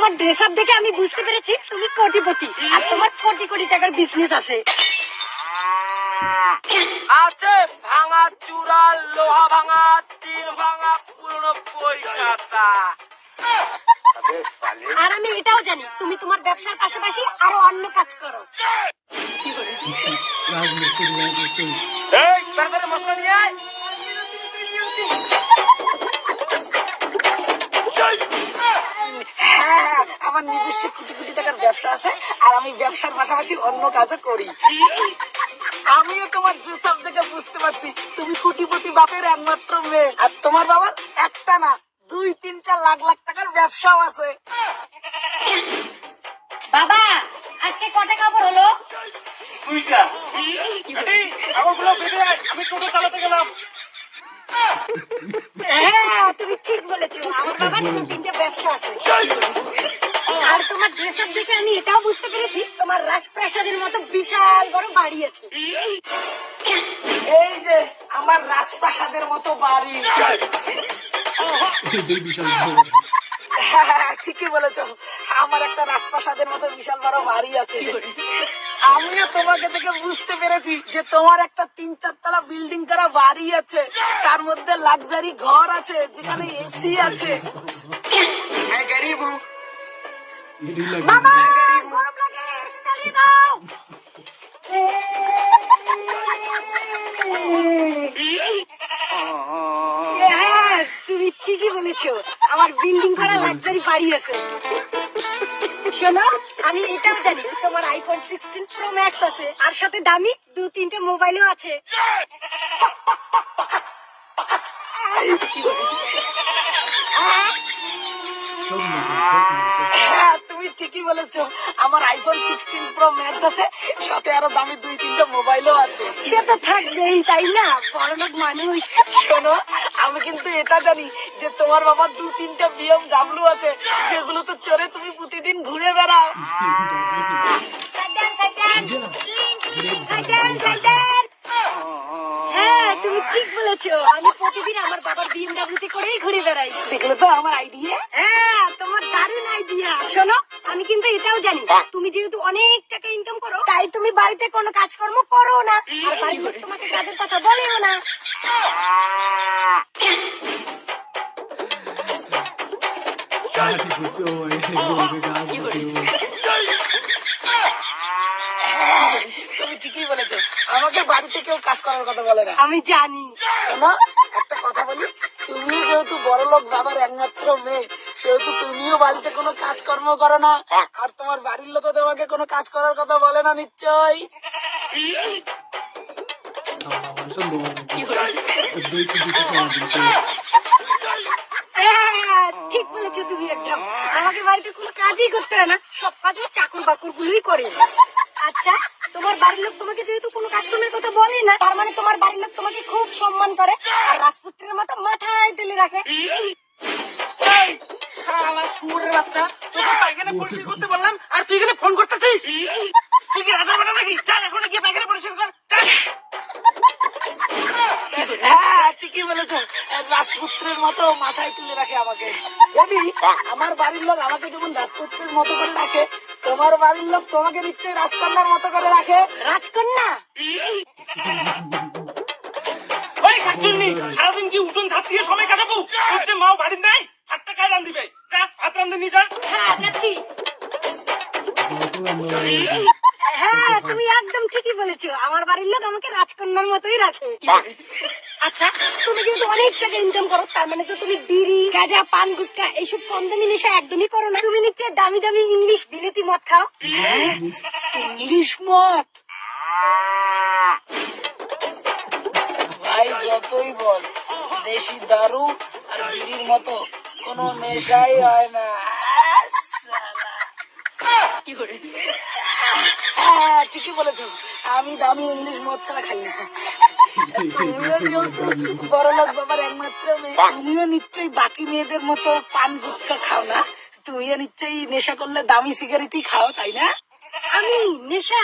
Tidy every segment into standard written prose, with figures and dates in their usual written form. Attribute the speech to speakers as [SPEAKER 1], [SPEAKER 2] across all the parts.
[SPEAKER 1] তোমার dress up দেখে আমি বুঝতে পেরেছি তুমি কোটিপতি আর তোমার কোটি কোটি টাকার বিজনেস আছে।
[SPEAKER 2] আছে ভাঙা চূড়া, লোহা ভাঙা, টিন ভাঙা, পুরনো কলকাতা।
[SPEAKER 1] আর আমি এটাও জানি তুমি তোমার ব্যবসার পাশাপাশি আরো অন্য কাজ করো।
[SPEAKER 2] এই তাড়াতাড়ি মশলা নিয়ে আয়।
[SPEAKER 3] হ্যাঁ, আমার নিজস্ব কোটি কোটি টাকার ব্যবসা আছে আর আমি ব্যবসার পাশাপাশি অন্য কাজও করি। আমিও তোমার ড্রেস আপ দেখে বুঝতে পারছি তুমি কোটিপতি বাপের একমাত্র মেয়ে, আর তোমার বাবার একটা না 2-3টা লাখ লাখ টাকার ব্যবসাও আছে।
[SPEAKER 1] বাবা আজকে কটা কাপড় হলো?
[SPEAKER 2] 2টা। কাপড়গুলো বেঁধে আয়, আমি টোটো চালাতে গেলাম।
[SPEAKER 1] হ্যাঁ তুমি ঠিক বলেছো, আমার বাবার 2-3টা ব্যবসা আছে। আর তোমার ড্রেস আপ দেখে আমি এটাও বুঝতে পেরেছি তোমার রাজপ্রাসাদের মতো বিশাল বড় বাড়ি আছে।
[SPEAKER 3] এই যে আমার রাজপ্রাসাদের মতো বাড়ি। হ্যাঁ, ঠিকই বলেছো, আমার একটা রাজপ্রাসাদের মতো বিশাল বড় বাড়ি আছে। আমিও তোমাকে দেখে বুঝতে পেরেছি যে তোমার একটা 3-4 তলা বিল্ডিং করা বাড়ি আছে, তার মধ্যে লাক্সারি ঘর আছে যেখানে এসি আছে।
[SPEAKER 1] বাবা গরম লাগে, এসি চালিয়ে দাও। হ্যাঁ তুমি ঠিকই বলেছো, আমার বিল্ডিং করা লাক্সারি বাড়ি আছে। শোনো আমি এটাও জানি তোমার আইফোন 16 প্রো ম্যাক্স আছে আর সাথে দামি 2-3টে মোবাইলও আছে।
[SPEAKER 3] হ্যাঁ তুমি ঠিকই বলেছো, আমার আইফোন 16 প্রো ম্যাক্স আছে, সাথে আরো দামি 2-3টা মোবাইলও আছে।
[SPEAKER 1] সে তো থাকবেই তাই না, বড়লোক মানুষ।
[SPEAKER 3] শোনো আমি কিন্তু এটা জানি যে তোমার বাবার 2-3টা BMW আছে, যেগুলো তো চড়ে তুমি প্রতিদিন ঘুরে বেড়াও।
[SPEAKER 1] হ্যাঁ তুমি ঠিক বলেছো, আমি প্রতিদিন আমার বাবার BMW করেই ঘুরে বেড়াই।
[SPEAKER 3] দেখলে তো আমার আইডিয়া।
[SPEAKER 1] হ্যাঁ তোমার দারুণ আইডিয়া। শোনো আমি কিন্তু এটাও জানি তুমি যেহেতু অনেক টাকা ইনকাম করো তাই তুমি বাড়িতে কোনো কাজকর্ম করো না আর বাড়ির লোক তোমাকে কাজের কথা বলেও না।
[SPEAKER 3] তুমি ঠিকই বলেছো, আমাকে বাড়িতে কেউ কাজ করার কথা বলে না।
[SPEAKER 1] আমি জানি।
[SPEAKER 3] শোনো একটা কথা বলি, তুমি যেহেতু বড় লোক বাবার একমাত্র মেয়ে, সেহেতু তুমিও বাড়িতে কোনো কাজকর্ম করো না, আর তোমার বাড়ির লোকও তোমাকে কোনো কাজ করার কথা বলে না নিশ্চয়।
[SPEAKER 1] হ্যাঁ, ঠিক বলেছো তুমি একদম, আমাকে বাড়িতে কোনো কাজই করতে হয় না, সব কাজ ওই চাকর বাকর গুলোই করে। আচ্ছা তোমার বাড়ির লোক তোমাকে যেহেতু কোনো কাজকর্মের কথা বলে না, তার মানে তোমার বাড়ির লোক তোমাকে খুব সম্মান করে আর রাজপুত্রের মতো মাথায় তুলে রাখে।
[SPEAKER 3] এই, শালা শুয়োরের বাচ্চা, তোকে পায়খানা পরিষ্কার করতে বললাম আর তুই এখানে ফোন করতেছিস? তুই কি রাজা বেটা নাকি? চল এখন গিয়ে পায়খানা পরিষ্কার কর, চল। হ্যাঁ ঠিকই বলেছো, রাজপুত্রের মতো মাথায় তুলে রাখে আমাকে। দেবী, আমার বাড়ির লোক আমাকে যেমন রাজপুত্রের মতো করে রাখে, তোমার বাড়ির লোক তোমাকে নিশ্চয়ই রাজকন্যার মতো করে রাখে।
[SPEAKER 1] রাজকন্যা?
[SPEAKER 2] ওই শাকচুন্নি, সারাদিন কি উঠোন ছাদ দিয়ে সময় কাটাবো? হচ্ছে মাও বাড়ির নাই, ভাতটা কায় রান্ধিবে? যা ভাত রান্ধে নিয়ে যা।
[SPEAKER 1] হ্যাঁ যাচ্ছি। হ্যাঁ তুমি একদম ঠিকই বলেছো, আমার বাড়ির লোক আমাকে রাজকন্যার মতোই রাখে। আচ্ছা তুমি যেহেতু অনেক টাকা ইনকাম করো, তার মানে তো তুমি বিড়ি গাঁজা পান গুটকা এইসব কম দামি নেশা একদমই করো না। তুমি নিশ্চয় দামি দামি ইংলিশ বিলেতি মদ খাও।
[SPEAKER 3] ইংলিশ মদ? ভাই যতই বল, দেশি দারু আর বিড়ির মতো কোনো নেশাই হয় না। হ্যাঁ ঠিকই বলেছো, আমি দামি ইংলিশ মদ ছাড়া খাই না। তুমিও যেহেতু বড়লোক বাবার একমাত্র মেয়ে, তুমিও নিশ্চয়ই বাকি মেয়েদের মতো পান গুটকা খাও না, তুমিও নিশ্চয়ই নেশা করলে দামি সিগারেটই খাও, তাই না?
[SPEAKER 1] আমি নেশা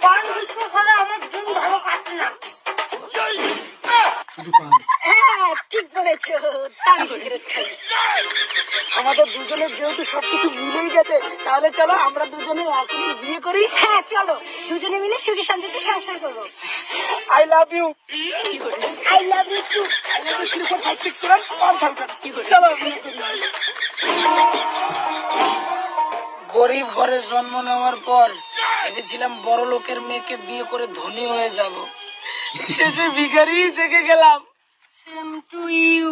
[SPEAKER 1] পান গুটকা ছাড়া আমার দিন ভালো কাটে না। হ্যাঁ ঠিক বলেছো, দামি সিগারেট খাই।
[SPEAKER 3] আমাদের দুজনের যেহেতু সবকিছু মিলেই গেছে, তাহলে চলো আমরা দুজনে এখনই বিয়ে করি।
[SPEAKER 1] হ্যাঁ চলো, দুজনে মিলে সুখী শান্তিতে সংসার করবো।
[SPEAKER 3] I love you.
[SPEAKER 1] I love you too.
[SPEAKER 3] I love you 3, 4, 5, 6, 7, 1000। চলো বিয়ে করি। গরিব ঘরে জন্ম নেওয়ার পর ভেবেছিলাম বড় লোকের মেয়েকে বিয়ে করে ধনী হয়ে যাব, শেষে ভিখারি থেকে গেলাম।
[SPEAKER 1] Same to you.